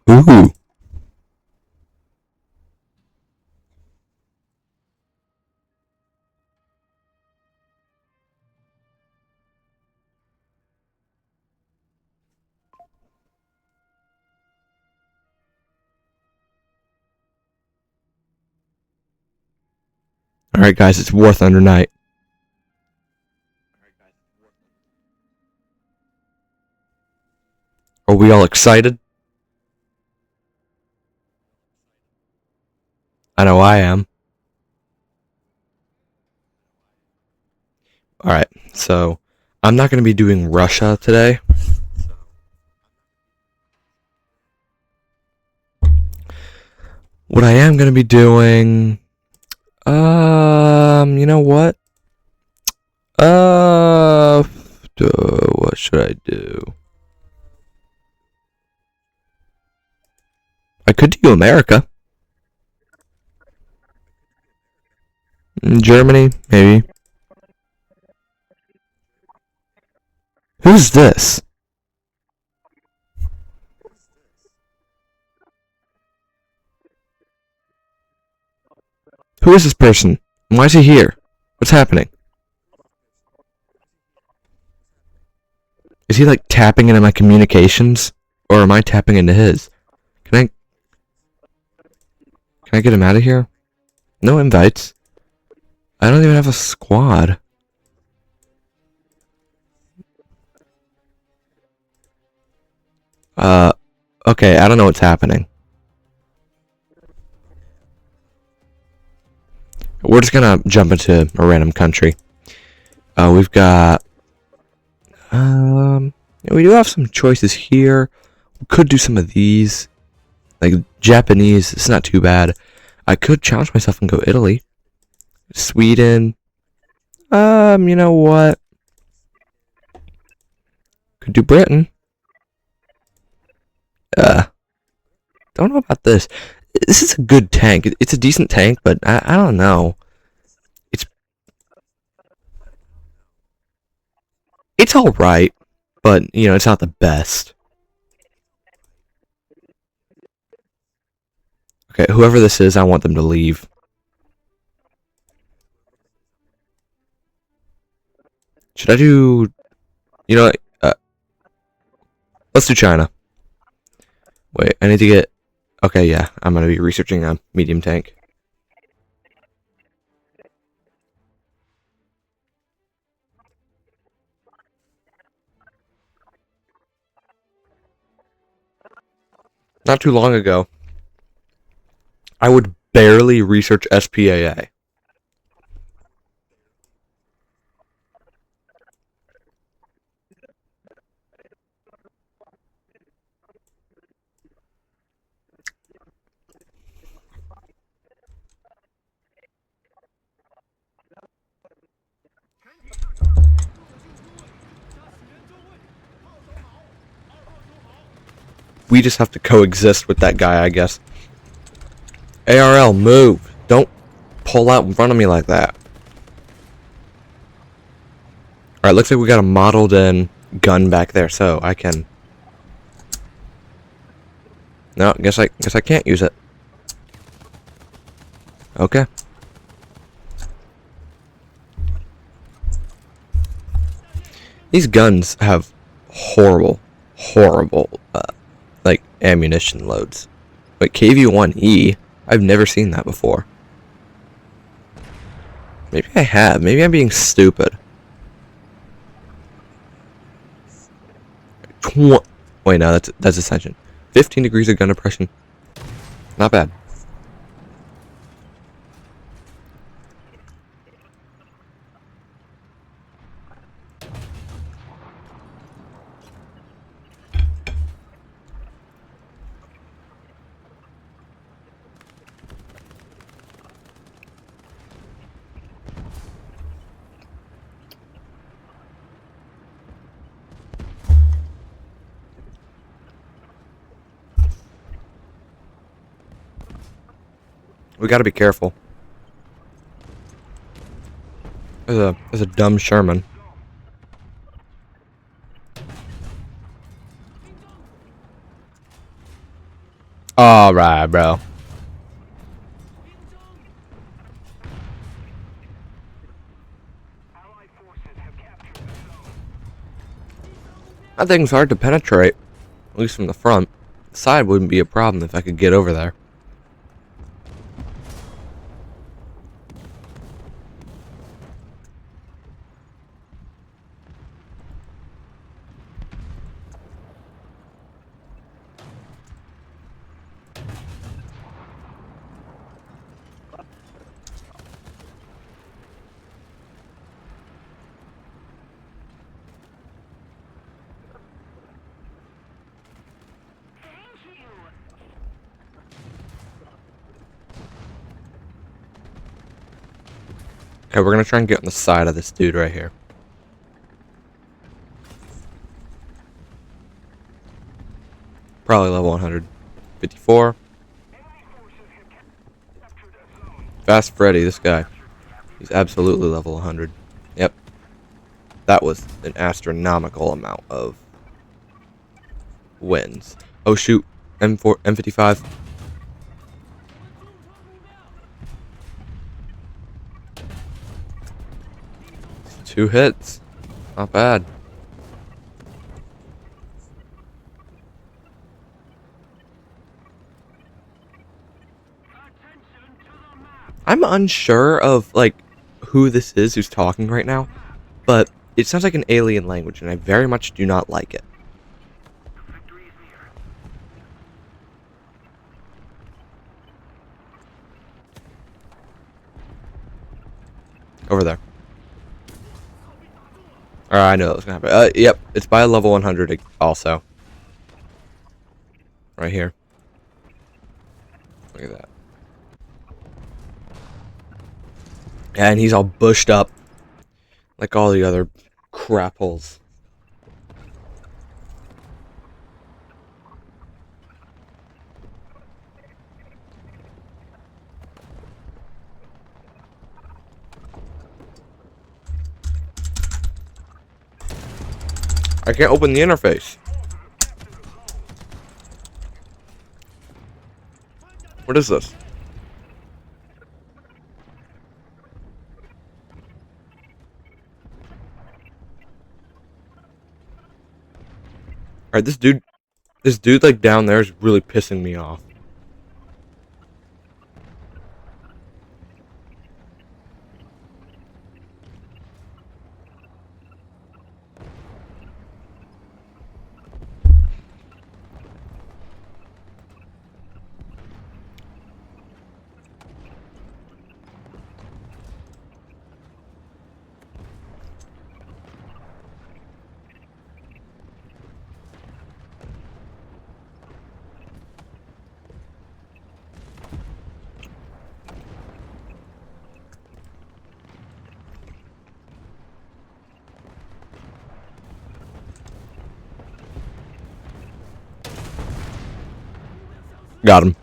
Ooh. Alright, guys, it's War Thunder night. Are we all excited? I know I am. Alright, so I'm not going to be doing Russia today. What I am going to be doing... you know what? What should I do? I could do America. Germany, maybe. Who's this? Who is this person? Why is he here? What's happening? Is he like tapping into my communications? Or am I tapping into his? Can I get him out of here? No invites. I don't even have a squad. Okay, I don't know what's happening. We're just gonna jump into a random country. We've got... we do have some choices here. We could do some of these. Like, Japanese, it's not too bad. I could challenge myself and go Italy. Sweden. You know what? Could do Britain. Don't know about this. This is a good tank. It's a decent tank, but I don't know. It's alright, but, you know, it's not the best. Okay, whoever this is, I want them to leave. Should I do... You know, let's do China. Wait, I need to get... Okay, yeah, I'm gonna be researching a medium tank. Not too long ago, I would barely research SPAA. We just have to coexist with that guy, I guess. ARL, move! Don't pull out in front of me like that. Alright, looks like we got a modeled in gun back there, so I can... No, guess I can't use it. Okay. These guns have horrible, like, ammunition loads. Wait, KV-1E? I've never seen that before. Maybe I have. Maybe I'm being stupid. Wait, no, that's Ascension. 15 degrees of gun depression. Not bad. We gotta be careful. There's a dumb Sherman. Alright, bro. That thing's hard to penetrate, at least from the front. The side wouldn't be a problem if I could get over there. Okay, we're gonna try and get on the side of this dude right here. Probably level 154. Fast Freddy, this guy. He's absolutely level 100. Yep. That was an astronomical amount of wins. Oh shoot. M55. 2 hits. Not bad. I'm unsure of, like, who this is who's talking right now, but it sounds like an alien language, and I very much do not like it. Over there. Alright, I know that was gonna happen. Yep, it's by level 100 also. Right here. Look at that. And he's all bushed up. Like all the other crap holes. I can't open the interface. What is this? Alright, this dude like down there is really pissing me off. Got him.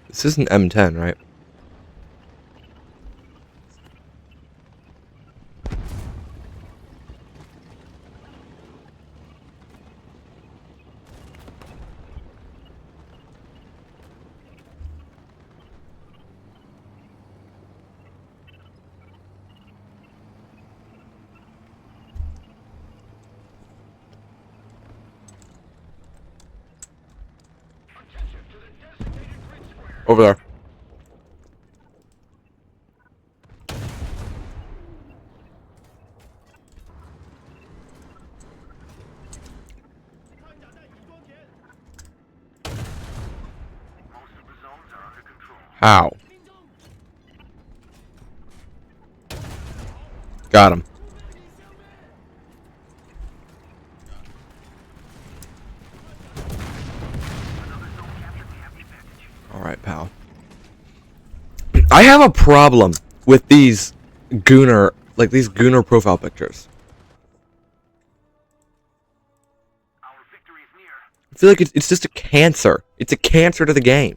This is an M10, right? Over there. How? Got him. Alright, pal. I have a problem with these Gooner profile pictures. I feel like it's just a cancer. It's a cancer to the game.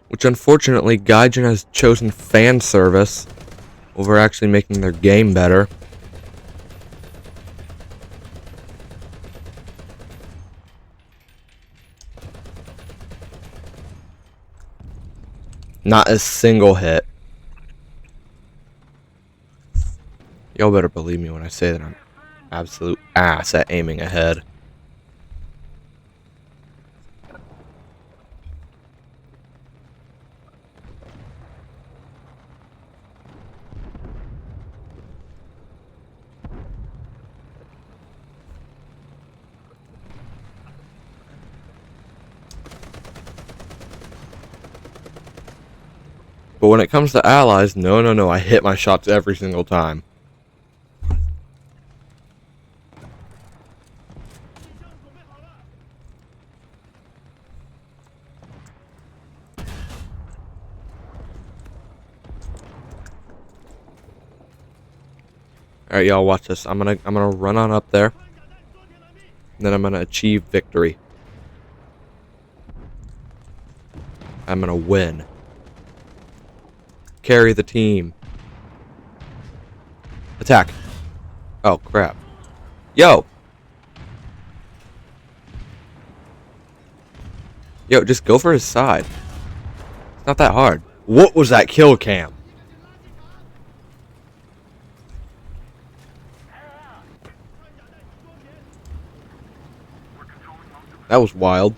Which unfortunately, Gaijin has chosen fan service over actually making their game better. Not a single hit. Y'all better believe me when I say that I'm absolute ass at aiming ahead. But when it comes to allies, no, I hit my shots every single time. Alright, y'all, watch this. I'm gonna run on up there. And then I'm gonna achieve victory. I'm gonna win. Carry the team. Attack. Oh, crap. Yo! Yo, just go for his side. It's not that hard. What was that kill cam? That was wild.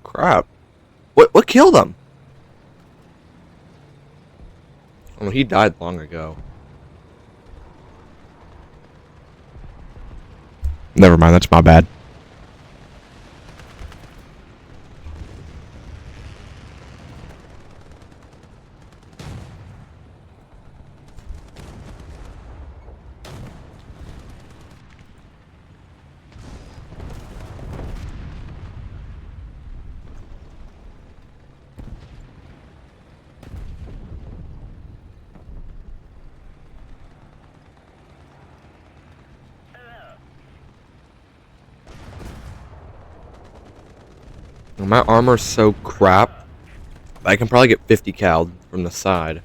Crap. What killed him? Oh, he died long ago. Never mind, that's my bad. My armor's so crap. I can probably get 50 cal from the side.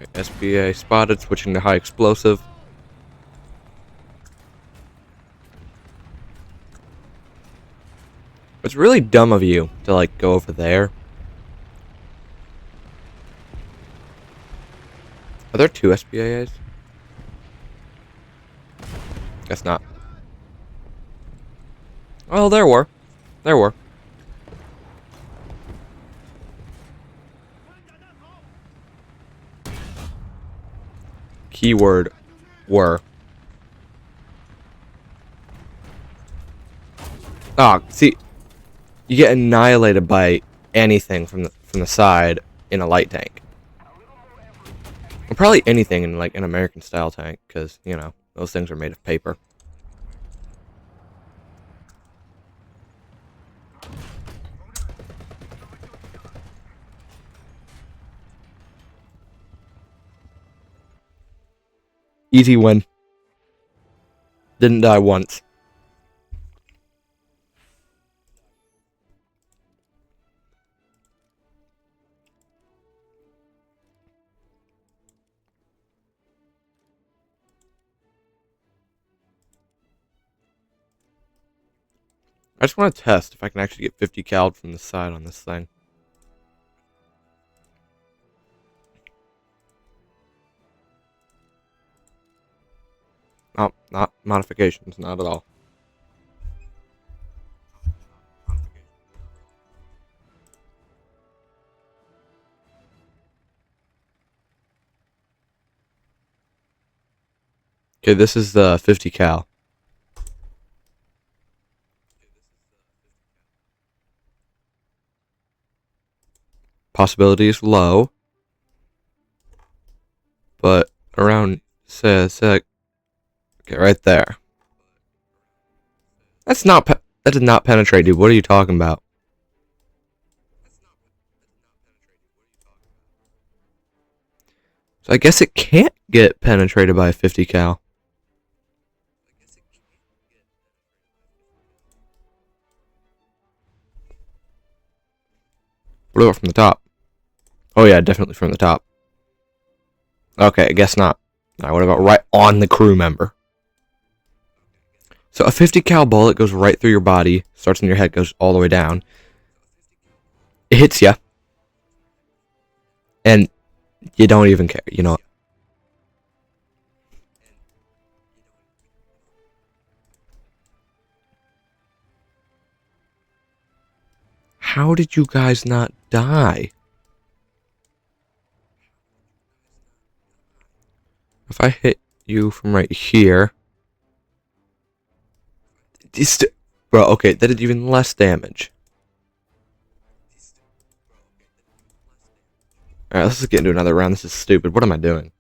Okay, SPA spotted, switching to high explosive. It's really dumb of you to, like, go over there. Are there two SPAs? Guess not. Well, there were. There were. Keyword were. Ah, see, you get annihilated by anything from the side in a light tank. Or probably anything in like an American style tank, because you know those things are made of paper. Easy win. Didn't die once. I just want to test if I can actually get 50 cal from the side on this thing. Oh, not modifications, not at all. Okay, this is the 50 cal. Possibility is low, but around okay, right there. That did not penetrate, dude. What are you talking about? So I guess it can't get penetrated by a 50 cal. What about from the top? Oh yeah, definitely from the top. Okay, I guess not. Now what about right on the crew member? So a 50 cal bullet goes right through your body, starts in your head, goes all the way down. It hits you, and you don't even care. You know. How did you guys not die? If I hit you from right here, bro. Okay, that did even less damage. Alright, let's just get into another round. This is stupid. What am I doing?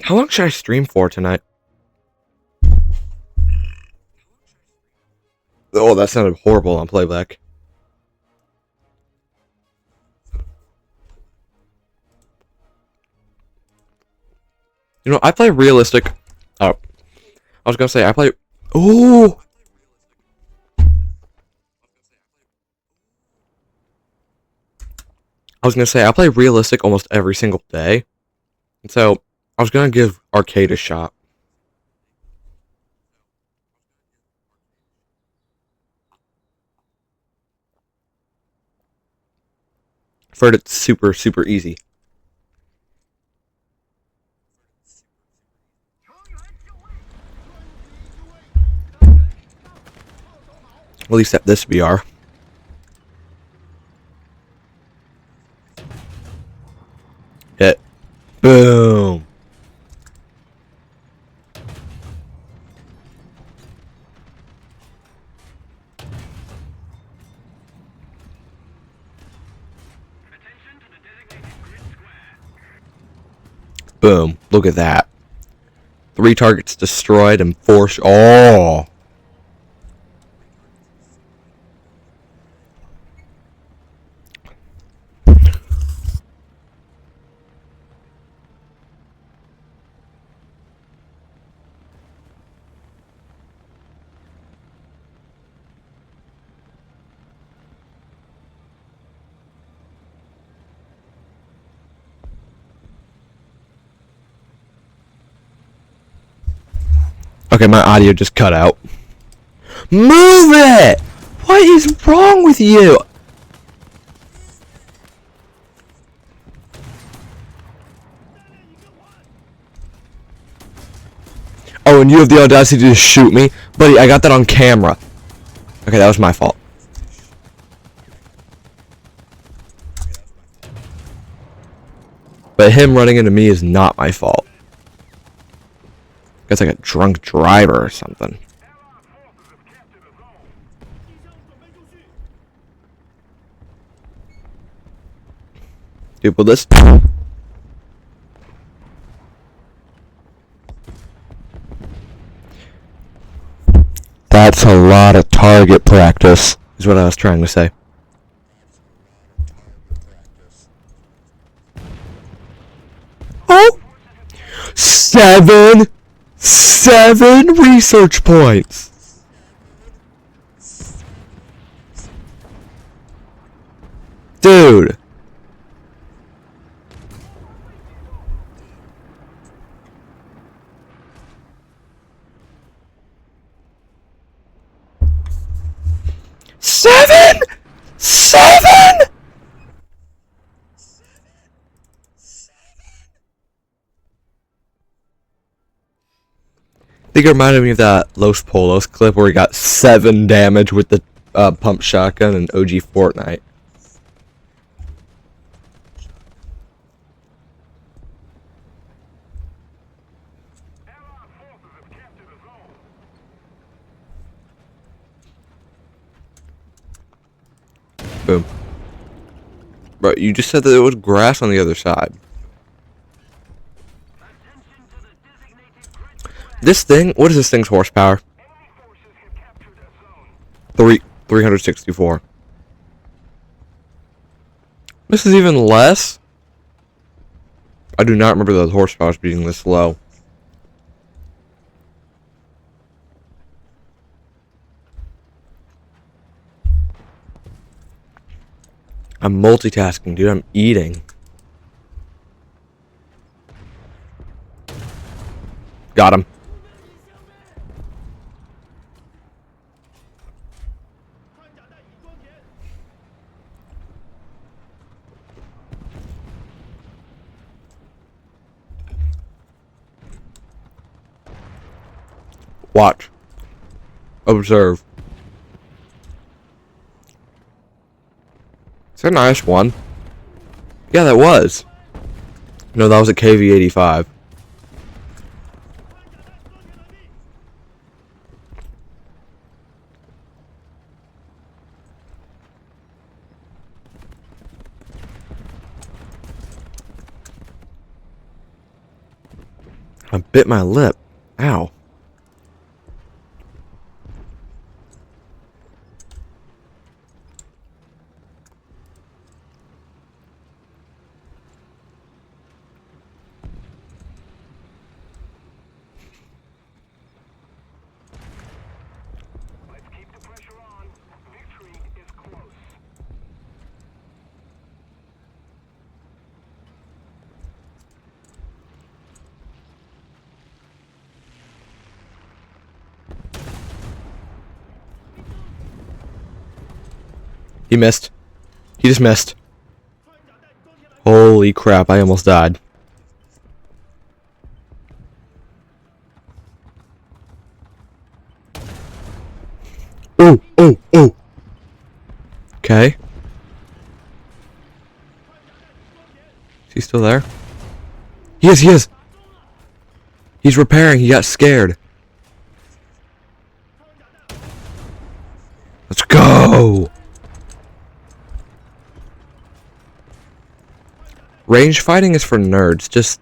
How long should I stream for tonight? Oh, that sounded horrible on playback. You know, I play realistic. Oh, I was gonna say I play. Oh, I was gonna say I play realistic almost every single day, and so I was gonna give arcade a shot. I've heard it's super, super easy. At least at this VR. Hit. Boom. Boom. Look at that. 3 targets destroyed and 4 oh. Okay, my audio just cut out. Move it! What is wrong with you? Oh, and you have the audacity to shoot me? Buddy, I got that on camera. Okay, that was my fault. But him running into me is not my fault. Guy's like a drunk driver or something. Dude, will this... That's a lot of target practice, is what I was trying to say. Oh! 7 research points! Dude! Seven! I think it reminded me of that Los Polos clip where he got 7 damage with the pump shotgun in OG Fortnite. But you just said that there was grass on the other side. This thing, what is this thing's horsepower? 364. This is even less? I do not remember those horsepower being this low. I'm multitasking, dude. I'm eating. Got him. Watch. Observe. Is that an IS-1? Yeah, that was. No, that was a KV-85. I bit my lip. Ow. He missed. He just missed. Holy crap, I almost died. Oh, oh, oh. Okay. Is he still there? He is, he is. He's repairing, he got scared. Let's go. Range fighting is for nerds. Just,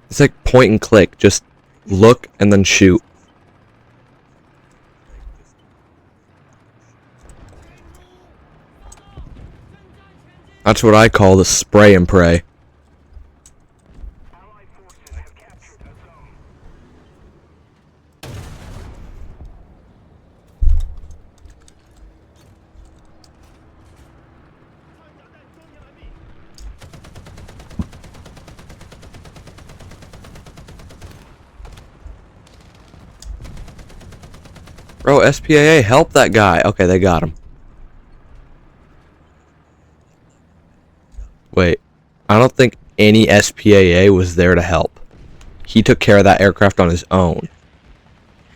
it's like point and click. Just look and then shoot. That's what I call the spray and pray. Bro, SPAA, help that guy. Okay, they got him. Wait, I don't think any SPAA was there to help. He took care of that aircraft on his own.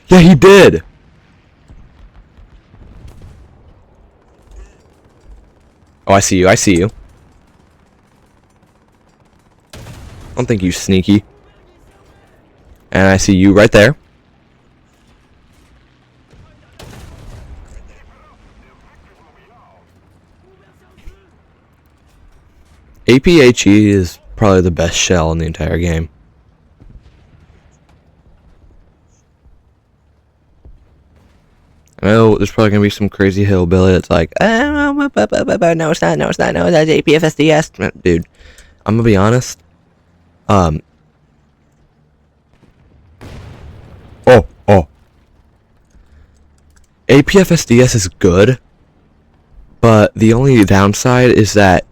Yeah, he did! Oh, I see you, I see you. I don't think you sneaky. And I see you right there. APHE is probably the best shell in the entire game. I know there's probably gonna be some crazy hillbilly that's like, no, it's not, no, it's not, no, that's APFSDS. Dude, I'm gonna be honest. Oh. APFSDS is good, but the only downside is that,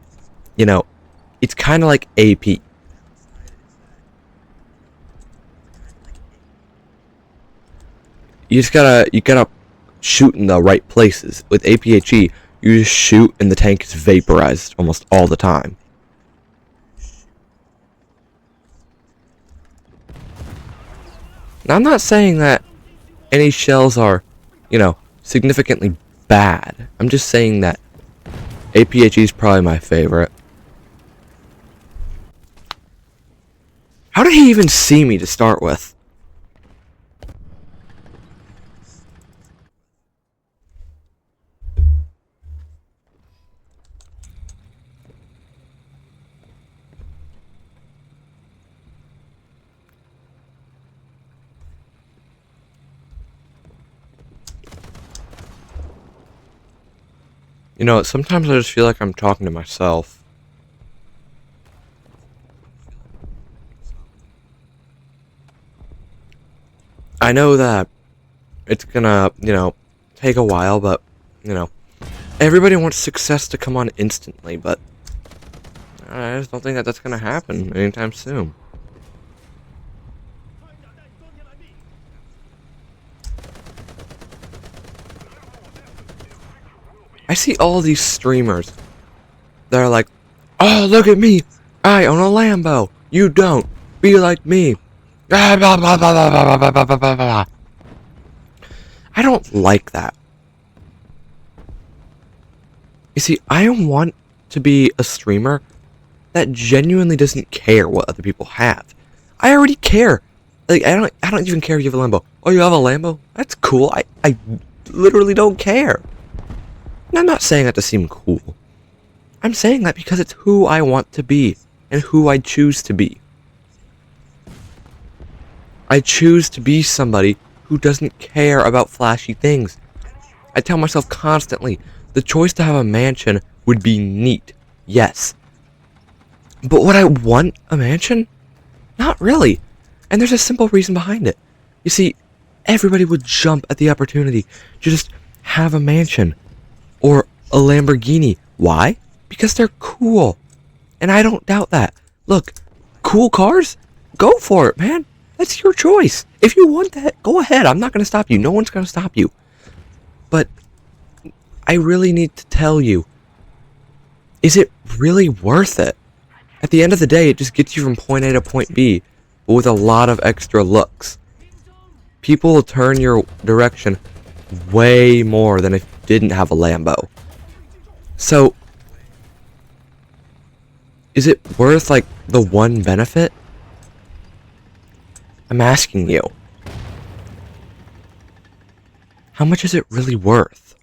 you know, it's kind of like AP. You gotta shoot in the right places. With APHE, you just shoot and the tank is vaporized almost all the time. Now, I'm not saying that any shells are, you know, significantly bad. I'm just saying that APHE is probably my favorite. How did he even see me to start with? You know, sometimes I just feel like I'm talking to myself. I know that it's gonna, take a while, but, everybody wants success to come on instantly, but I just don't think that that's gonna happen anytime soon. I see all these streamers that are like, oh, look at me, I own a Lambo, you don't, be like me. I don't like that. You see, I want to be a streamer that genuinely doesn't care what other people have. I already care. Like, I don't even care if you have a Lambo. Oh, you have a Lambo? That's cool. I literally don't care. And I'm not saying that to seem cool. I'm saying that because it's who I want to be and who I choose to be. I choose to be somebody who doesn't care about flashy things. I tell myself constantly, the choice to have a mansion would be neat. Yes. But would I want a mansion? Not really. And there's a simple reason behind it. You see, everybody would jump at the opportunity to just have a mansion or a Lamborghini. Why? Because they're cool. And I don't doubt that. Look, cool cars? Go for it, man. That's your choice. If you want that, go ahead. I'm not going to stop you. No one's going to stop you. But I really need to tell you, is it really worth it? At the end of the day, it just gets you from point A to point B, but with a lot of extra looks. People will turn your direction way more than if you didn't have a Lambo. So, is it worth, like, the one benefit? I'm asking you. How much is it really worth?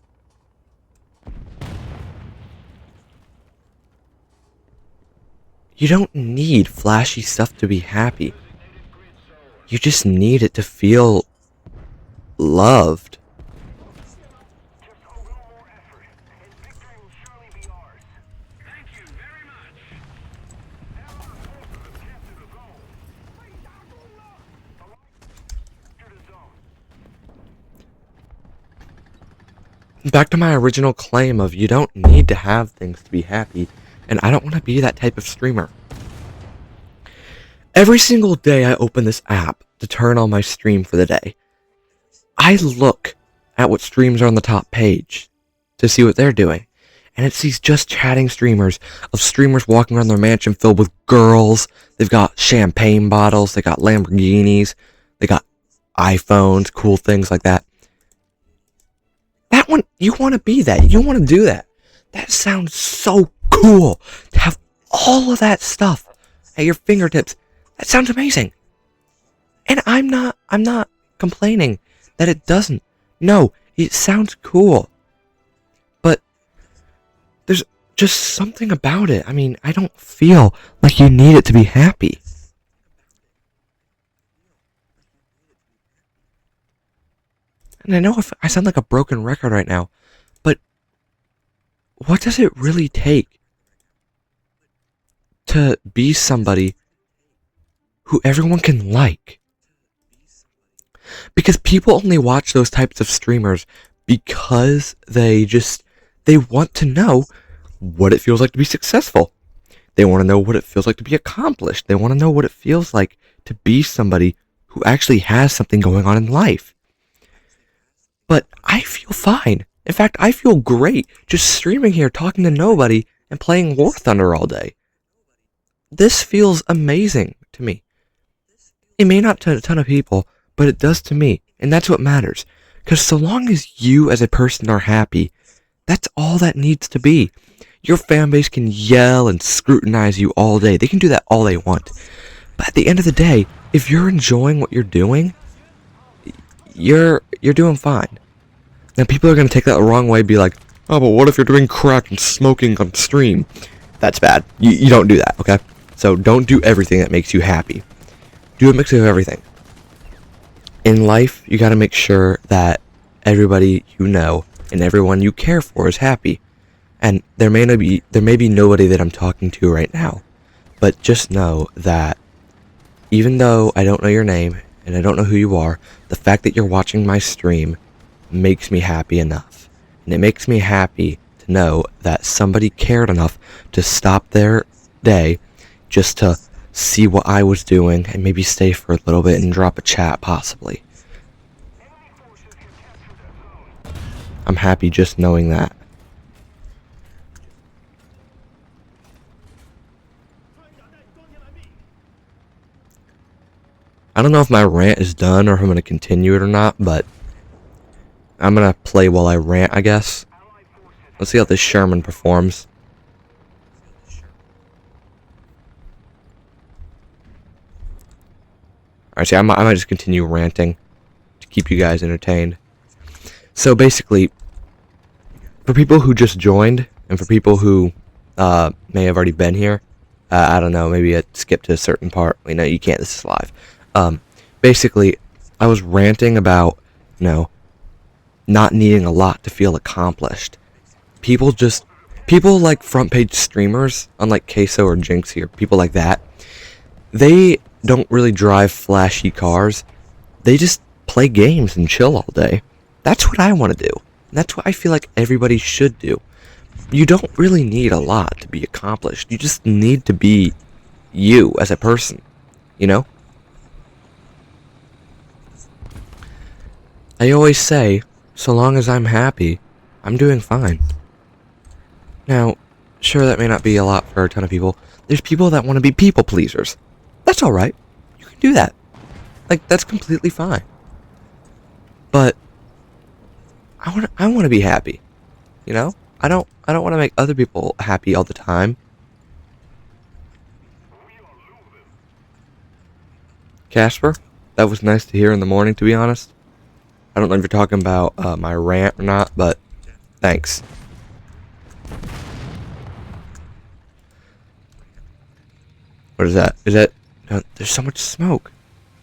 You don't need flashy stuff to be happy. You just need it to feel loved. Back to my original claim of you don't need to have things to be happy, and I don't want to be that type of streamer. Every single day I open this app to turn on my stream for the day, I look at what streams are on the top page to see what they're doing. And it's these just chatting streamers of streamers walking around their mansion filled with girls. They've got champagne bottles, they got Lamborghinis, they got iPhones, cool things like that. That one, you want to be that. You want to do that. That sounds so cool to have all of that stuff at your fingertips. That sounds amazing. And I'm not complaining that it doesn't. No, it sounds cool. But there's just something about it. I mean, I don't feel like you need it to be happy. And I know if I sound like a broken record right now, but what does it really take to be somebody who everyone can like? Because people only watch those types of streamers because they want to know what it feels like to be successful. They want to know what it feels like to be accomplished. They want to know what it feels like to be somebody who actually has something going on in life. But I feel fine. In fact, I feel great just streaming here, talking to nobody, and playing War Thunder all day. This feels amazing to me. It may not to a ton of people, but it does to me, and that's what matters. Because so long as you as a person are happy, that's all that needs to be. Your fan base can yell and scrutinize you all day. They can do that all they want. But at the end of the day, if you're enjoying what you're doing, you're doing fine. Now people are going to take that the wrong way, be like, oh, but what if you're doing crack and smoking on stream? That's bad. You don't do that, okay? So don't do everything that makes you happy. Do a mix of everything. In life, you gotta make sure that everybody you know and everyone you care for is happy. And there may be nobody that I'm talking to right now, but just know that even though I don't know your name and I don't know who you are, the fact that you're watching my stream makes me happy enough. And it makes me happy to know that somebody cared enough to stop their day just to see what I was doing and maybe stay for a little bit and drop a chat possibly. I'm happy just knowing that. I don't know if my rant is done or if I'm going to continue it or not, but I'm going to play while I rant, I guess. Let's see how this Sherman performs. Alright, see, I might just continue ranting to keep you guys entertained. So basically, for people who just joined, and for people who may have already been here, I don't know, maybe I skipped to a certain part. You know, you can't, this is live. Basically, I was ranting about, you know, not needing a lot to feel accomplished. People like front page streamers, unlike Queso or Jinx here, people like that, they don't really drive flashy cars. They just play games and chill all day. That's what I want to do. That's what I feel like everybody should do. You don't really need a lot to be accomplished. You just need to be you as a person, you know? I always say, so long as I'm happy, I'm doing fine. Now, sure, that may not be a lot for a ton of people. There's people that want to be people pleasers. That's alright. You can do that. Like, that's completely fine. But I want to be happy. You know? I don't want to make other people happy all the time. Casper, that was nice to hear in the morning, to be honest. I don't know if you're talking about my rant or not, but thanks. What is that? Is that... there's so much smoke.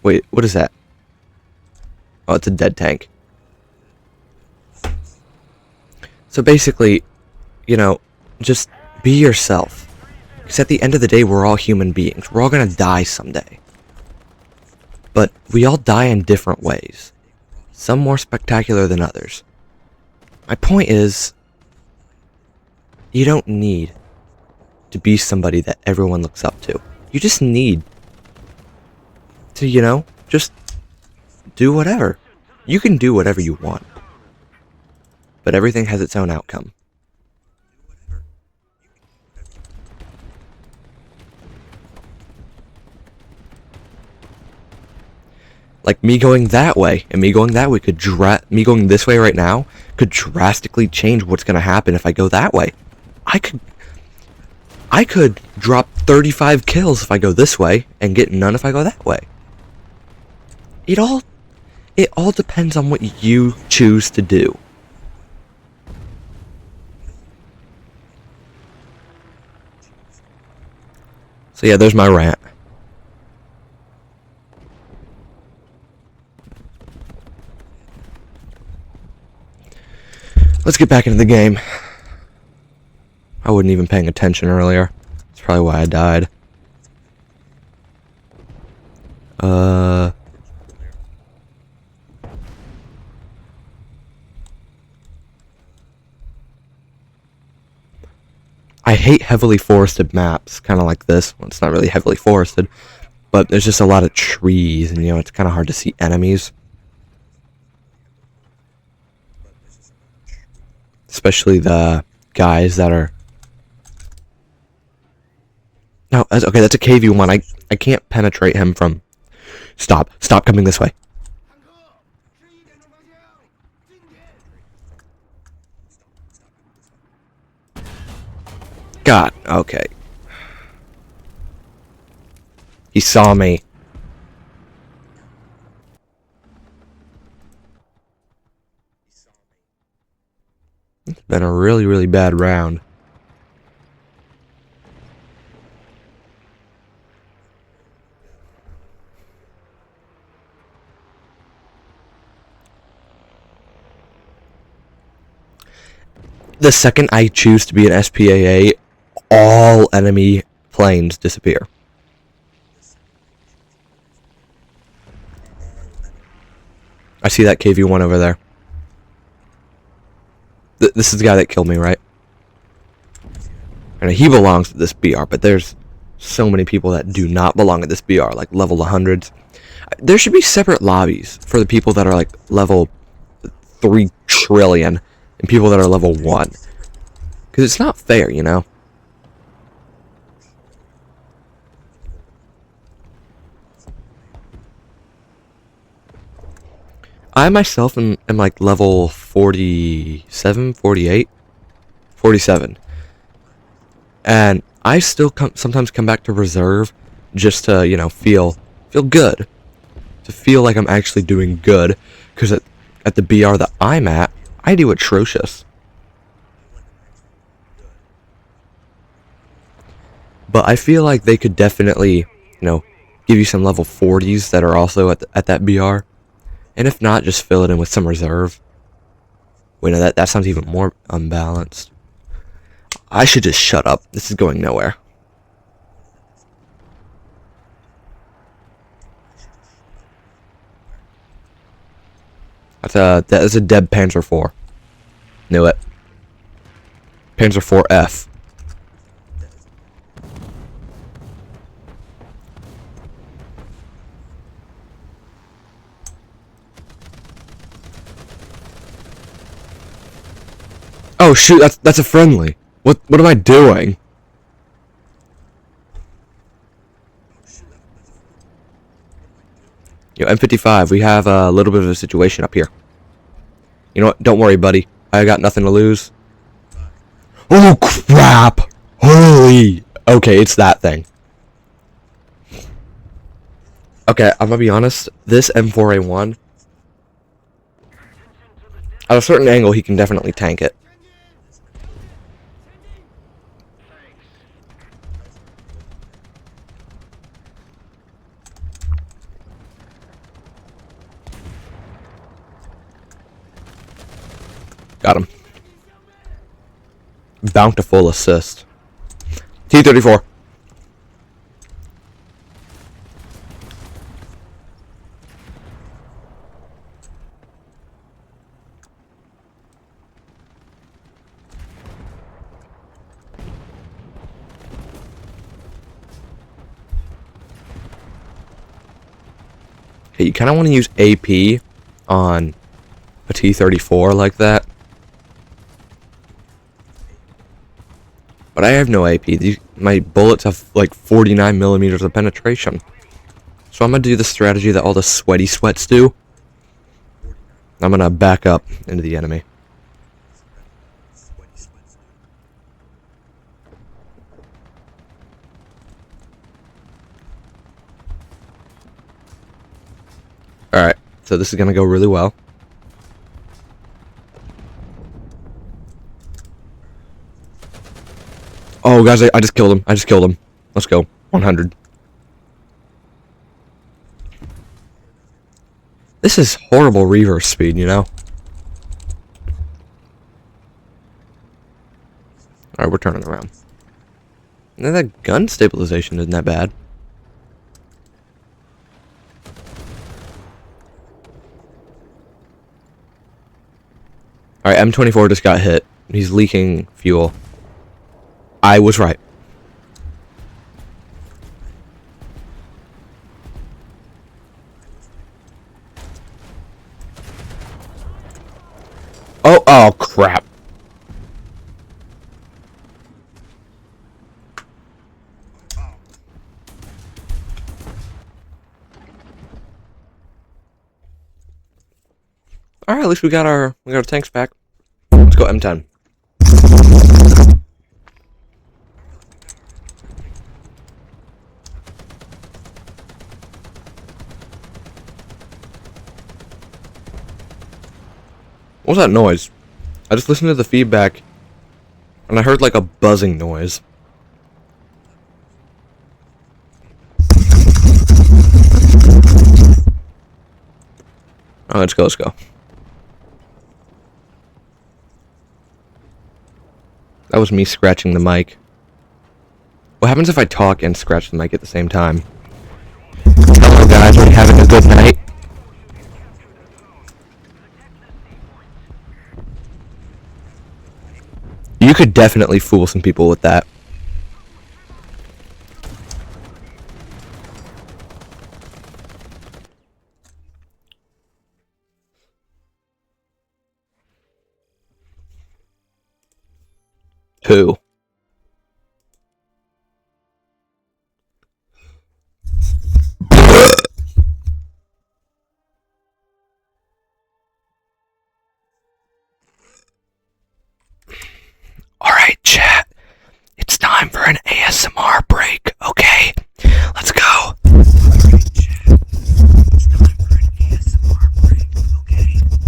Wait, what is that? Oh, it's a dead tank. So basically, you know, just be yourself. Because at the end of the day, we're all human beings. We're all gonna die someday. But we all die in different ways. Some more spectacular than others. My point is, you don't need to be somebody that everyone looks up to. You just need to, you know, just do whatever. You can do whatever you want. But everything has its own outcome. Like me going that way and me going that way could me going this way right now could drastically change what's gonna happen if I go that way. I could drop 35 kills if I go this way and get none if I go that way. It all depends on what you choose to do. So yeah, there's my rant. Let's get back into the game. I wasn't even paying attention earlier. That's probably why I died. I hate heavily forested maps, kind of like this. Well, it's not really heavily forested, but there's just a lot of trees, and you know, it's kind of hard to see enemies. Especially the guys that are... No, okay, that's a KV-1. I can't penetrate him from... Stop coming this way. God, okay. He saw me. It's been a really, really bad round. The second I choose to be an SPAA, all enemy planes disappear. I see that KV-1 over there. This is the guy that killed me, right? And he belongs to this BR, but there's so many people that do not belong at this BR, like level 100s. There should be separate lobbies for the people that are like level 3 trillion and people that are level 1. Because it's not fair, you know? I myself am like level 47, 48, 47. And I still sometimes come back to reserve just to, you know, feel good. To feel like I'm actually doing good. Because at the BR that I'm at, I do atrocious. But I feel like they could definitely, you know, give you some level 40s that are also at that BR. And if not, just fill it in with some reserve. Wait, no, that sounds even more unbalanced. I should just shut up. This is going nowhere. That is a dead Panzer IV. Knew it. Panzer IV-F. Oh shoot, that's a friendly. What am I doing? Yo, M55, we have a little bit of a situation up here. You know what? Don't worry, buddy. I got nothing to lose. Oh crap! Holy! Okay, it's that thing. Okay, I'm gonna be honest. This M4A1, at a certain angle, he can definitely tank it. Got him. Bountiful assist. T-34. Hey, you kind of want to use AP on a T-34 like that. But I have no AP. My bullets have like 49 millimeters of penetration. So I'm going to do the strategy that all the sweaty sweats do. I'm going to back up into the enemy. Alright, so this is going to go really well. Oh, guys, I just killed him. I just killed him. Let's go. 100. This is horrible reverse speed, you know? Alright, we're turning around. And that gun stabilization isn't that bad. Alright, M24 just got hit. He's leaking fuel. I was right. Oh crap. Alright, at least we got our tanks back. Let's go M10. What was that noise? I just listened to the feedback and I heard like a buzzing noise. Oh, let's go. That was me scratching the mic. What happens if I talk and scratch the mic at the same time? Hello guys, are you having a good night? You could definitely fool some people with that. Who? Alright, chat. It's time for an ASMR break, okay? Let's go. Alright, chat. It's time for an ASMR break, okay? Let's go.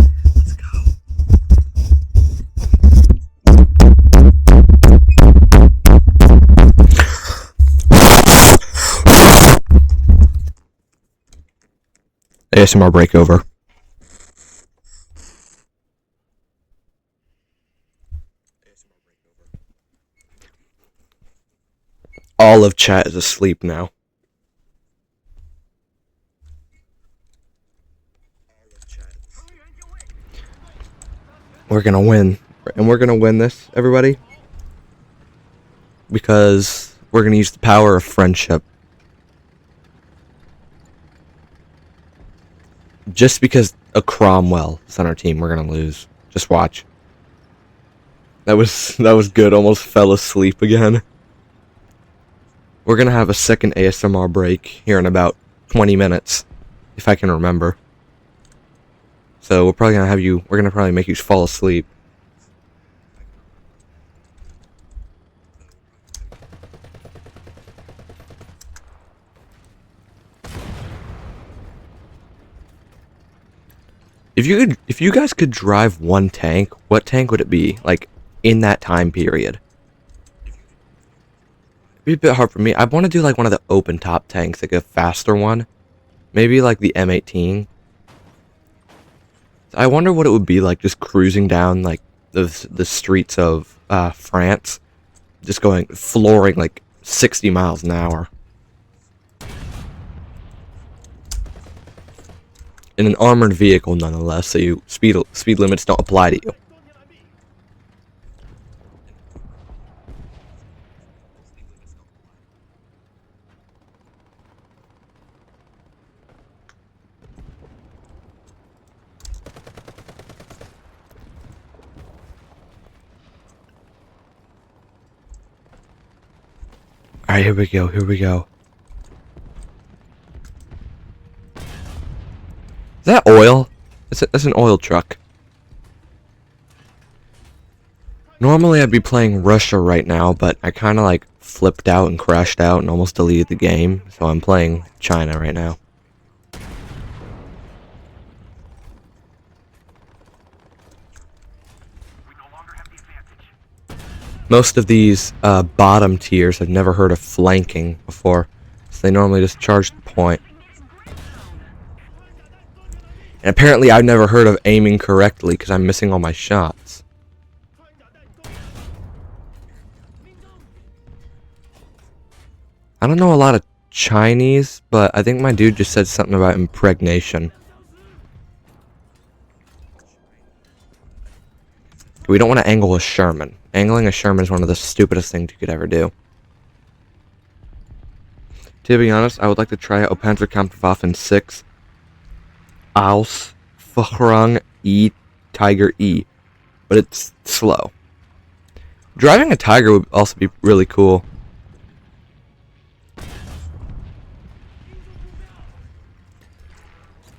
ASMR break over. All of chat is asleep now. We're gonna win. And we're gonna win this, everybody. Because we're gonna use the power of friendship. Just because a Cromwell is on our team, we're gonna lose. Just watch. That was good. Almost fell asleep again. We're gonna have a second ASMR break here in about 20 minutes, if I can remember. So we're probably gonna have you. We're gonna probably make you fall asleep. If you guys could drive one tank, what tank would it be? Like in that time period? It'd be a bit hard for me. I want to do like one of the open top tanks, like a faster one. Maybe like the M18. I wonder what it would be like just cruising down like the streets of France, just going flooring like 60 miles an hour. In an armored vehicle, nonetheless, so speed limits don't apply to you. Alright, here we go, here we go. Is that oil? That's an oil truck. Normally I'd be playing Russia right now, but I kind of like flipped out and crashed out and almost deleted the game, so I'm playing China right now. Most of these bottom tiers have never heard of flanking before, so they normally just charge the point. And apparently I've never heard of aiming correctly because I'm missing all my shots. I don't know a lot of Chinese, but I think my dude just said something about impregnation. We don't want to angle a Sherman. Angling a Sherman is one of the stupidest things you could ever do. To be honest, I would like to try out Panzerkampfwaffen 6 Ausführung E Tiger E, but it's slow. Driving a Tiger would also be really cool.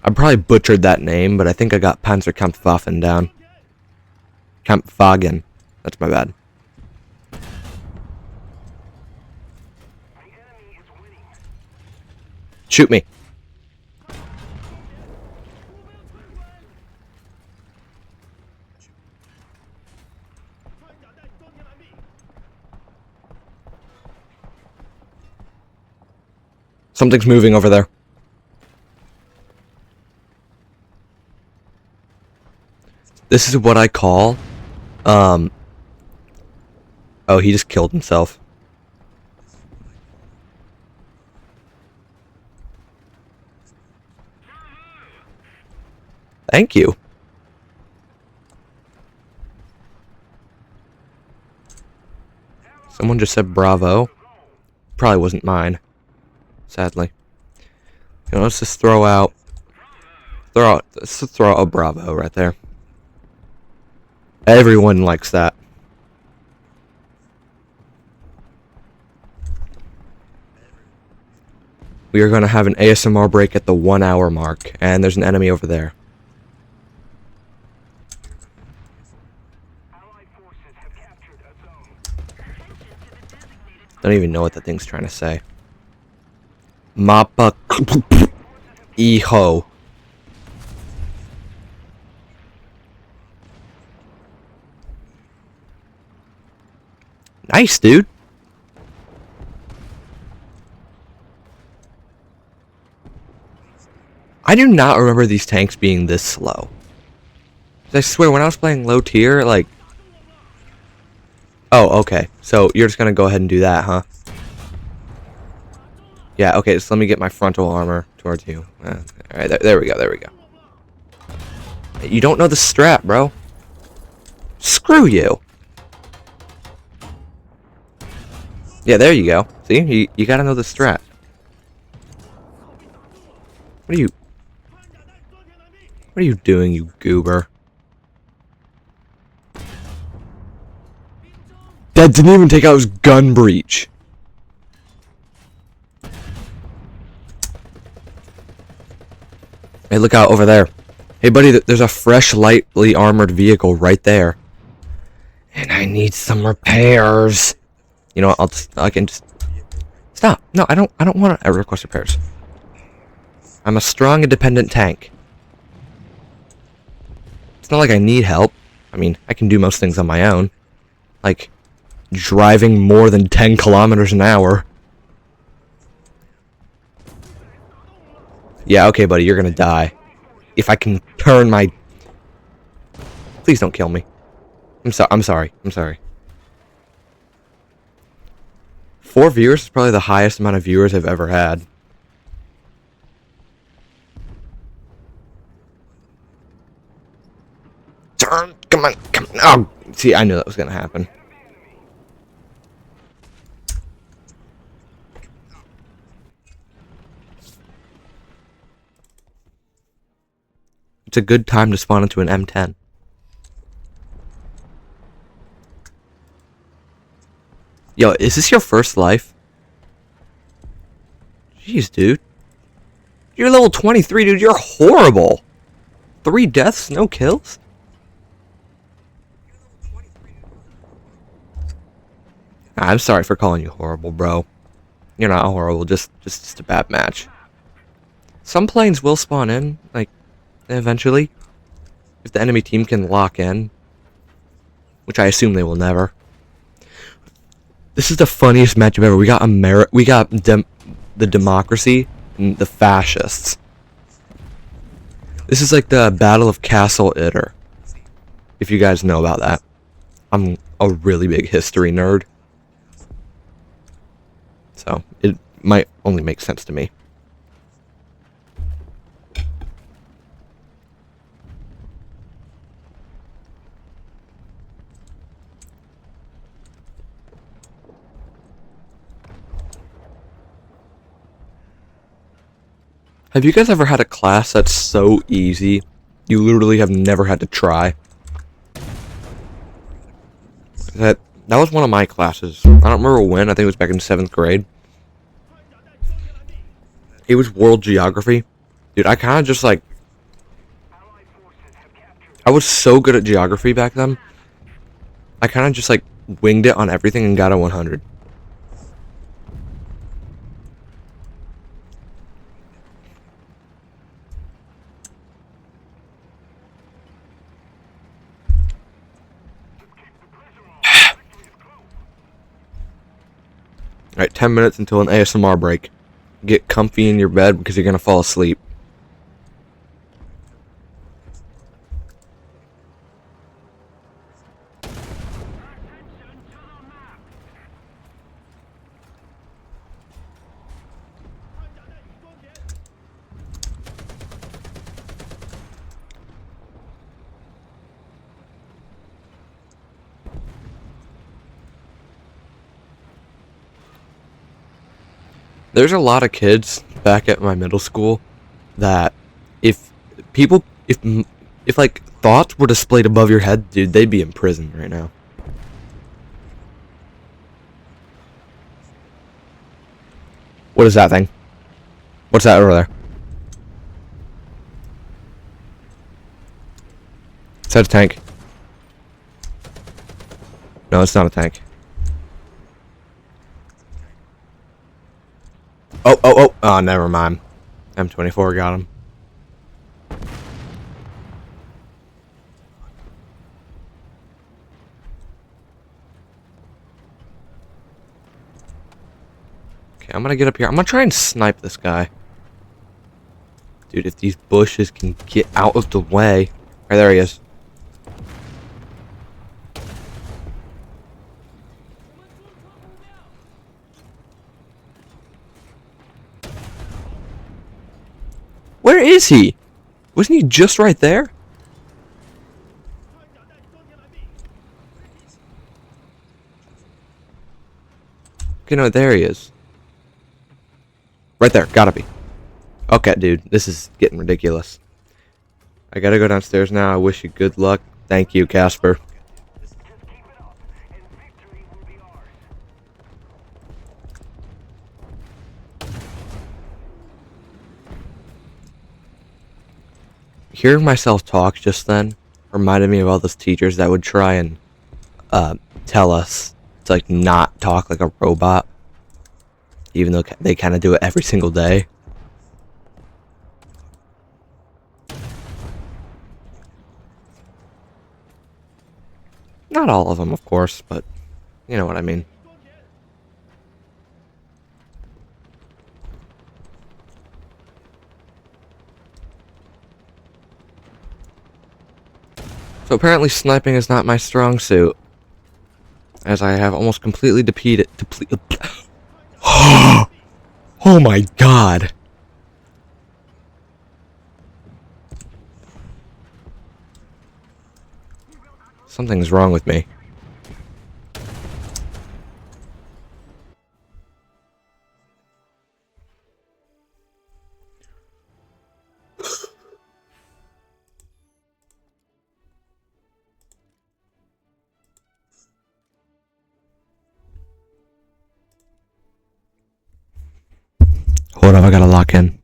I probably butchered that name, but I think I got Panzerkampfwaffen down. Kampfwagen. That's my bad. Shoot me. Something's moving over there. This is what I call Oh, he just killed himself. Thank you. Someone just said bravo. Probably wasn't mine, sadly. You know, let's just let's just throw out a bravo right there. Everyone likes that. We are going to have an ASMR break at the 1 hour mark, and there's an enemy over there. Don't even know what that thing's trying to say. Mappa Eho. Nice, dude. I do not remember these tanks being this slow. I swear, when I was playing low tier, like... Oh, okay. So, you're just gonna go ahead and do that, huh? Yeah, okay, so let me get my frontal armor towards you. Alright, there we go, there we go. You don't know the strat, bro. Screw you. Yeah, there you go. See? You gotta know the strat. What are you doing, you goober? That didn't even take out his gun breach. Hey, look out over there. Hey, buddy, there's a fresh, lightly armored vehicle right there. And I need some repairs. You know what, I can just... Stop. No, I don't want to request repairs. I'm a strong, independent tank. It's not like I need help. I mean, I can do most things on my own. Like, driving more than 10 kilometers an hour. Yeah, okay, buddy, you're gonna die. If I can turn my... Please don't kill me. I'm sorry. 4 viewers is probably the highest amount of viewers I've ever had. Turn! Come on! Oh! See, I knew that was gonna happen. It's a good time to spawn into an M10. Yo, is this your first life? Jeez, dude. You're level 23, dude. You're horrible. 3 deaths, no kills? I'm sorry for calling you horrible, bro. You're not horrible, just a bad match. Some planes will spawn in, like, eventually. If the enemy team can lock in. Which I assume they will never. This is the funniest matchup ever. We got the democracy and the fascists. This is like the Battle of Castle Itter. If you guys know about that. I'm a really big history nerd. So, it might only make sense to me. Have you guys ever had a class that's so easy, you literally have never had to try? That was one of my classes. I don't remember when, I think it was back in 7th grade. It was world geography. Dude, I kind of just like... I was so good at geography back then. I kind of just like winged it on everything and got a 100. Alright, 10 minutes until an ASMR break. Get comfy in your bed because you're gonna fall asleep. There's a lot of kids back at my middle school that if people if like thoughts were displayed above your head, dude, they'd be in prison right now. What is that thing? What's that over there? Is that a tank? No, it's not a tank. Oh, never mind. M24 got him. Okay, I'm gonna get up here. I'm gonna try and snipe this guy. Dude, if these bushes can get out of the way. Right, there he is. Where is he? Wasn't he just right there? Okay, no, there he is. Right there, gotta be. Okay, dude, this is getting ridiculous. I gotta go downstairs now. I wish you good luck. Thank you, Casper. Hearing myself talk just then reminded me of all those teachers that would try and tell us to like not talk like a robot, even though they kind of do it every single day. Not all of them, of course, but you know what I mean. So apparently sniping is not my strong suit, as I have almost completely depleted. Oh my god! Something's wrong with me. Hold on, I gotta lock in.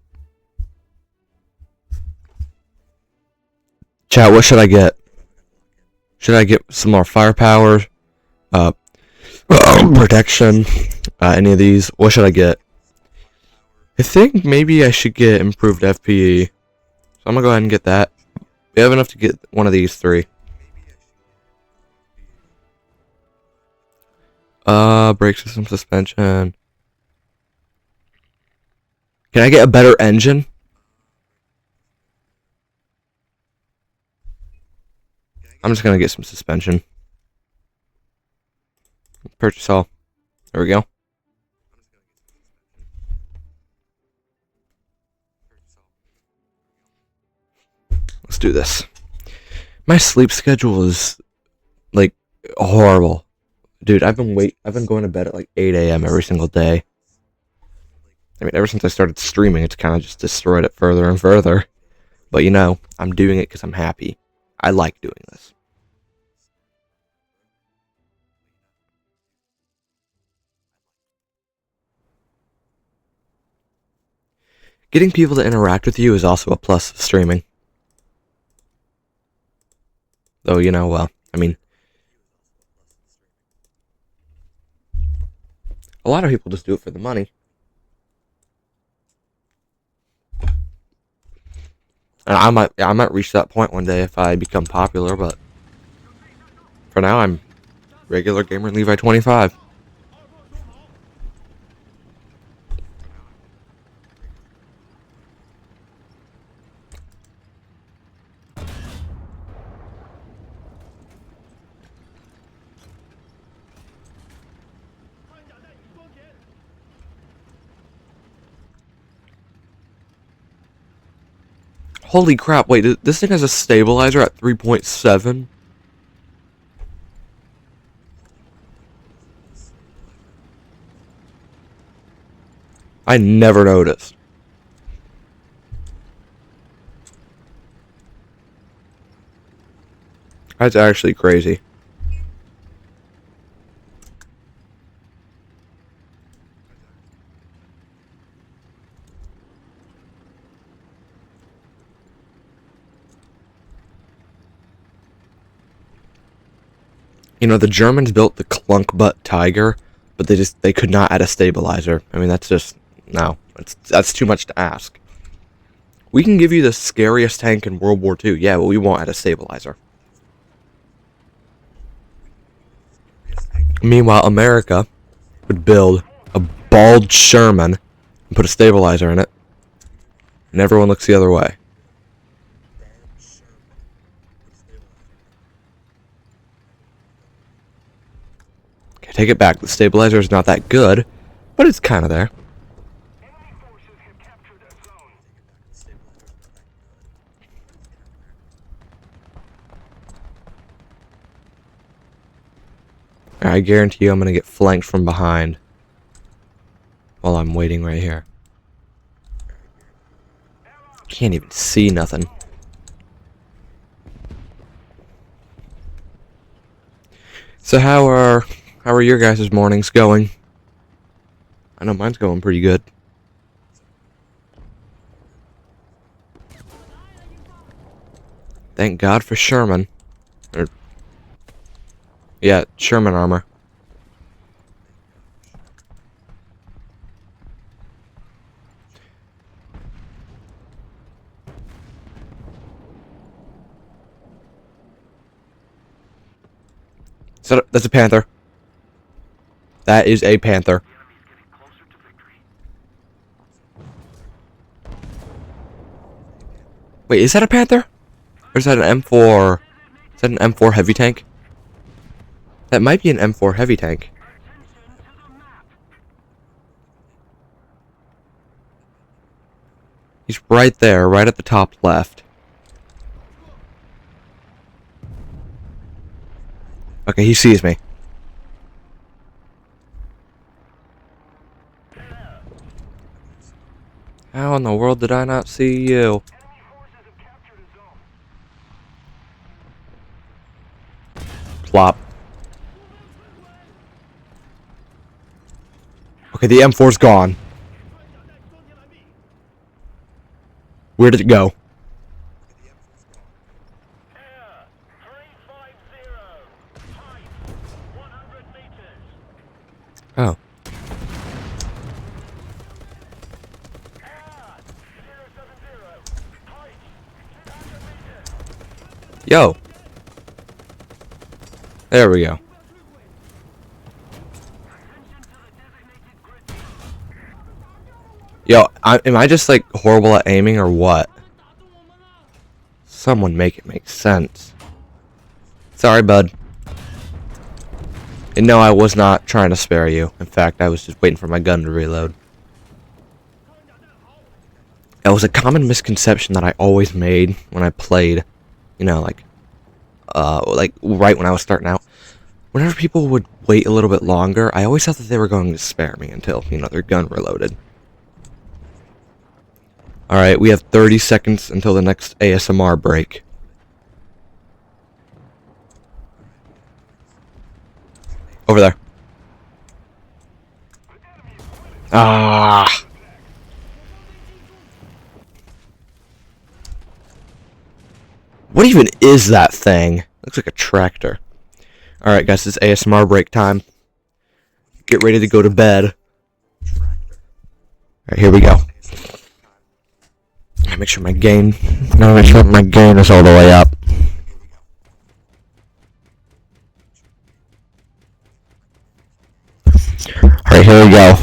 Chat, what should I get? Should I get some more firepower? Uh, protection? Any of these? What should I get? I think maybe I should get improved FPE. So I'm gonna go ahead and get that. We have enough to get one of these three. Brake system suspension. Can I get a better engine? I'm just gonna get some suspension. Purchase all. There we go. Let's do this. My sleep schedule is like horrible. Dude, I've been going to bed at like 8 a.m. every single day. I mean, ever since I started streaming, it's kind of just destroyed it further and further. But you know, I'm doing it because I'm happy. I like doing this. Getting people to interact with you is also a plus of streaming. Though, you know, well, I mean, a lot of people just do it for the money. And I might reach that point one day if I become popular, but for now I'm regular gamer Levi 25. Holy crap, wait, this thing has a stabilizer at 3.7? I never noticed. That's actually crazy. You know, the Germans built the clunk butt Tiger, but they could not add a stabilizer. I mean, that's just no. That's too much to ask. We can give you the scariest tank in World War II, yeah, but we won't add a stabilizer. Meanwhile, America would build a bald Sherman and put a stabilizer in it, and everyone looks the other way. Okay, take it back. The stabilizer is not that good, but it's kind of there. I guarantee you I'm going to get flanked from behind while I'm waiting right here. Can't even see nothing. So how are your guys' mornings going? I know mine's going pretty good. Thank God for Sherman. Yeah, Sherman armor. So that's a Panther. That is a Panther. Wait, is that a Panther? Or is that an M4? Is that an M4 heavy tank? That might be an M4 heavy tank. He's right there, right at the top left. Okay, he sees me. How in the world did I not see you? Plop. Okay, the M4's gone. Where did it go? Oh. Yo. There we go. Yo, am I just like horrible at aiming or what? Someone make it make sense. Sorry, bud. And no, I was not trying to spare you. In fact, I was just waiting for my gun to reload. It was a common misconception that I always made when I played, you know, like right when I was starting out. Whenever people would wait a little bit longer, I always thought that they were going to spare me until, you know, their gun reloaded. Alright, we have 30 seconds until the next ASMR break. Over there. Ah! What even is that thing? Looks like a tractor. Alright guys, it's ASMR break time. Get ready to go to bed. Alright, here we go. Make sure my gain is all the way up. Alright, here we go.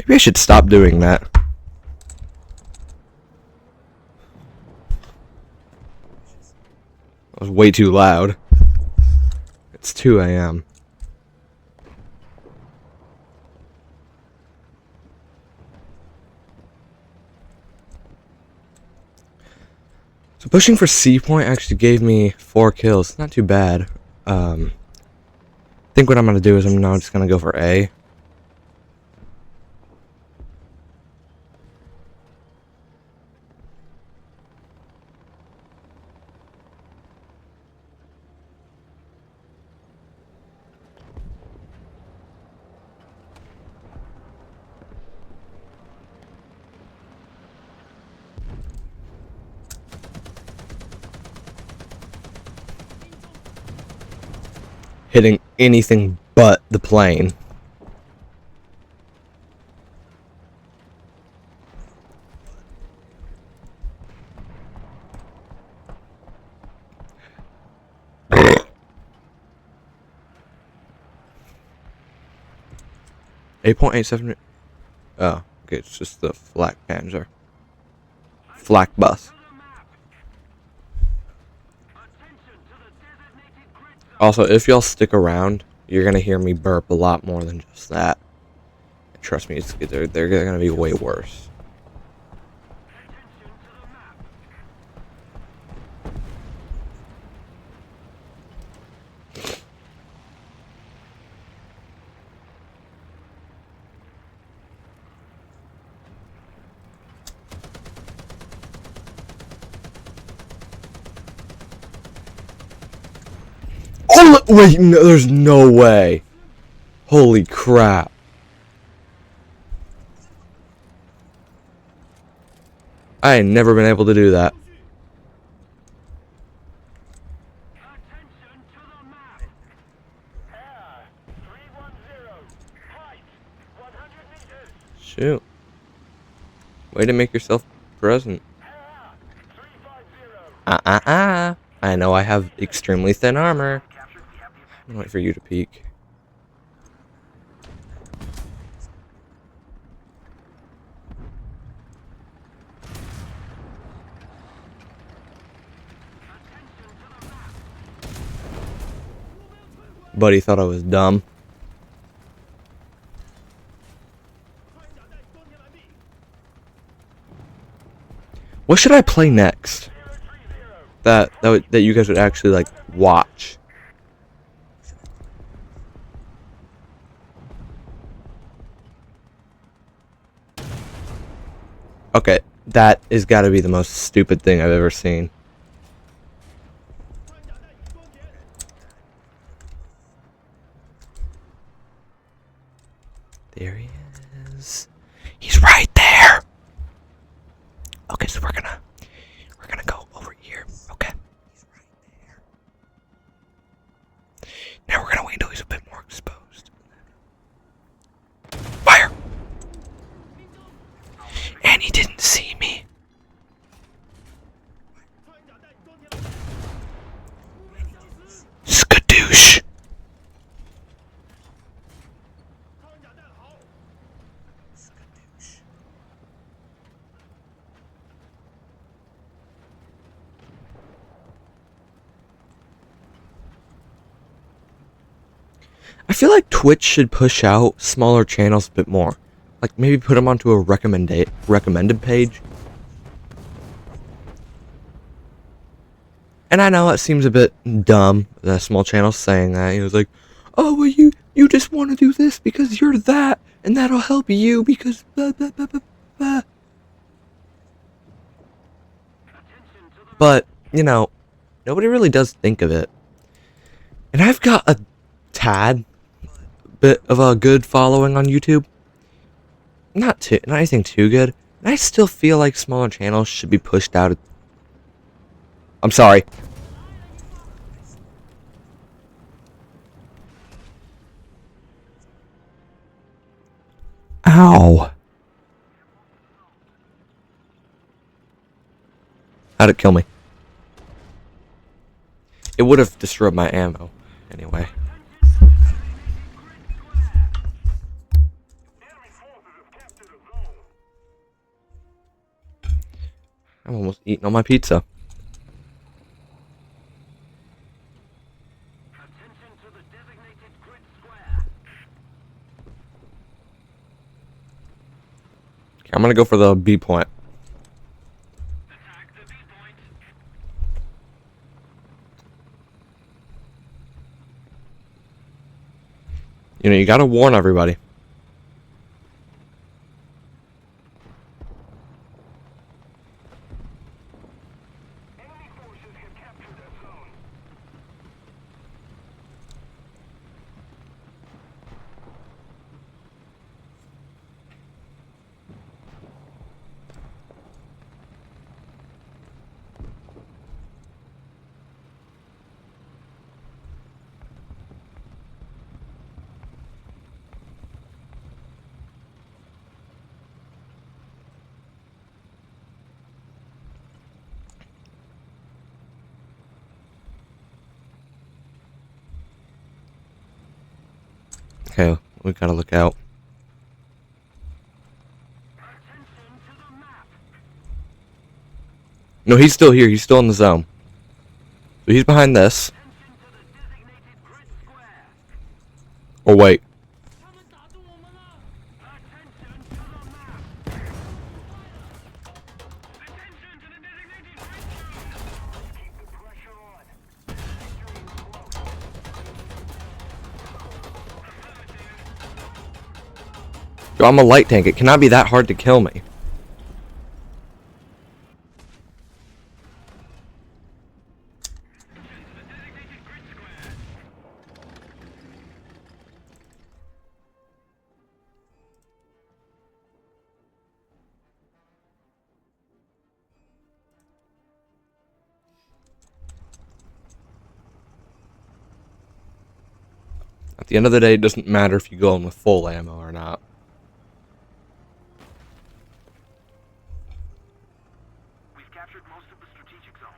Maybe I should stop doing that. That was way too loud. It's 2 a.m. So pushing for C point actually gave me 4 kills. Not too bad. I think what I'm gonna do is I'm now just gonna go for A. Hitting anything but the plane. $8.87. Oh, okay, it's just the Flak Panzer. Flak bus. Also, if y'all stick around, you're gonna hear me burp a lot more than just that. Trust me, they're gonna be way worse. Oh, wait, no, there's no way. Holy crap. I ain't never been able to do that. Shoot. Way to make yourself present. I know I have extremely thin armor. I'm gonna wait for you to peek. Buddy thought I was dumb. What should I play next? That you guys would actually like watch. Okay, that is gotta be the most stupid thing I've ever seen. There he is. He's right there. Okay, so we're gonna go over here. Okay. He's right there. Now we're gonna wait until he's a bit more exposed. Fire! And he didn't see me. Skadoosh. I feel like Twitch should push out smaller channels a bit more. Like maybe put them onto a recommended page. And I know it seems a bit dumb, the small channel saying that. He was like, oh, well, you just want to do this because you're that, and that'll help you because blah, blah, blah, blah, blah. But, you know, nobody really does think of it. And I've got a tad bit of a good following on YouTube. Not anything too good. And I still feel like smaller channels should be pushed out. I'm sorry. Ow. How'd it kill me? It would have destroyed my ammo. Anyway. I'm almost eating all my pizza. Okay, I'm gonna go for the B point. You know, you gotta warn everybody. Okay, we gotta look out. No, he's still here. He's still in the zone. So he's behind this. Oh, wait. Yo, I'm a light tank. It cannot be that hard to kill me. At the end of the day, it doesn't matter if you go in with full ammo or not. We've captured most of the strategic zones.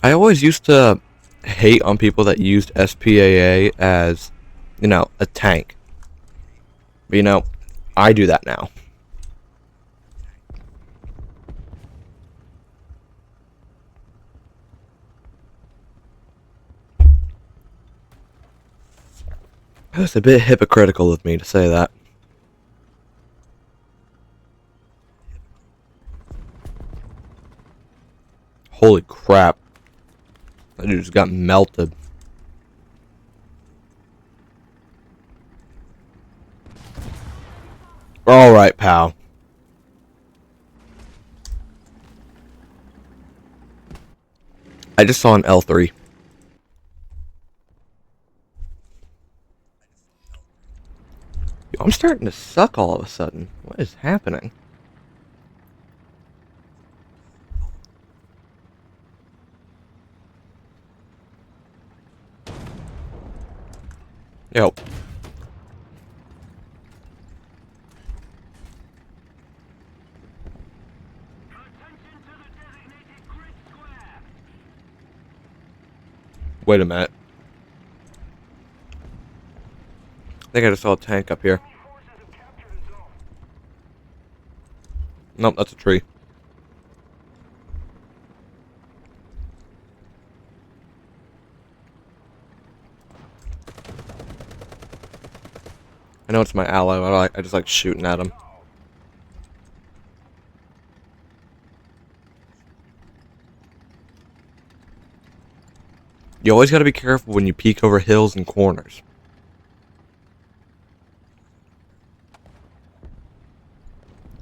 I always used to hate on people that used SPAA as, you know, a tank. But, you know, I do that now. It was a bit hypocritical of me to say that. Holy crap. That dude just got melted. Alright, pal. I just saw an L3. Yo, I'm starting to suck all of a sudden. What is happening? Yo. Wait a minute. I think I just saw a tank up here. Nope, that's a tree. I know it's my ally. I just like shooting at him. You always gotta be careful when you peek over hills and corners.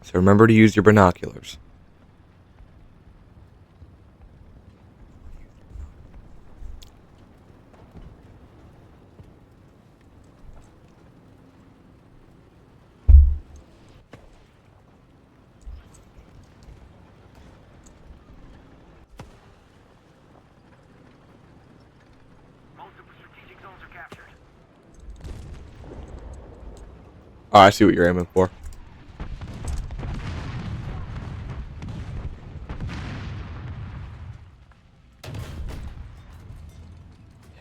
So remember to use your binoculars. Most zones are captured. Oh, I see what you're aiming for.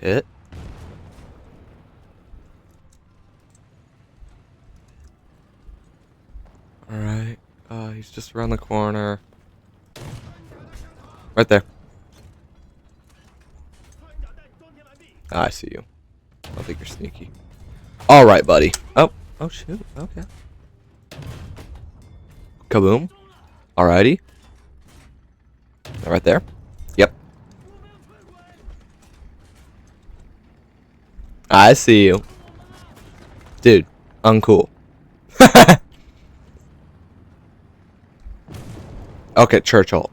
Hit. Alright. He's just around the corner. Right there. Ah, I see you. I don't think you're sneaky. Alright, buddy. Oh. Oh, shoot. Okay. Kaboom. Alrighty. Right there. Yep. I see you. Dude, uncool. Okay, Churchill.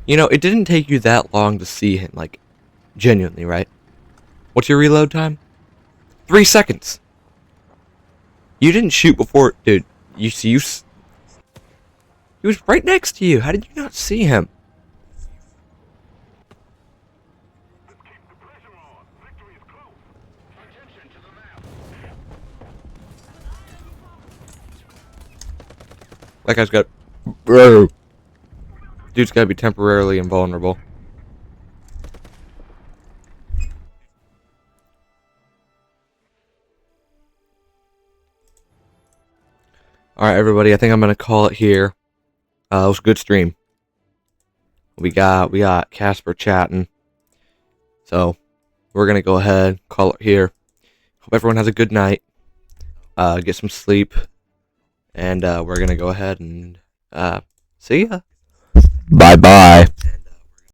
You know, it didn't take you that long to see him, like, genuinely, right? What's your reload time? 3 seconds. You didn't shoot before, dude. You see, he was right next to you. How did you not see him? That guy's got, bro. Dude's gotta be temporarily invulnerable. Alright, everybody, I think I'm gonna call it here. It was a good stream. We got Casper chatting. So, we're gonna go ahead, call it here. Hope everyone has a good night. Get some sleep. And we're gonna go ahead and see ya. Bye bye.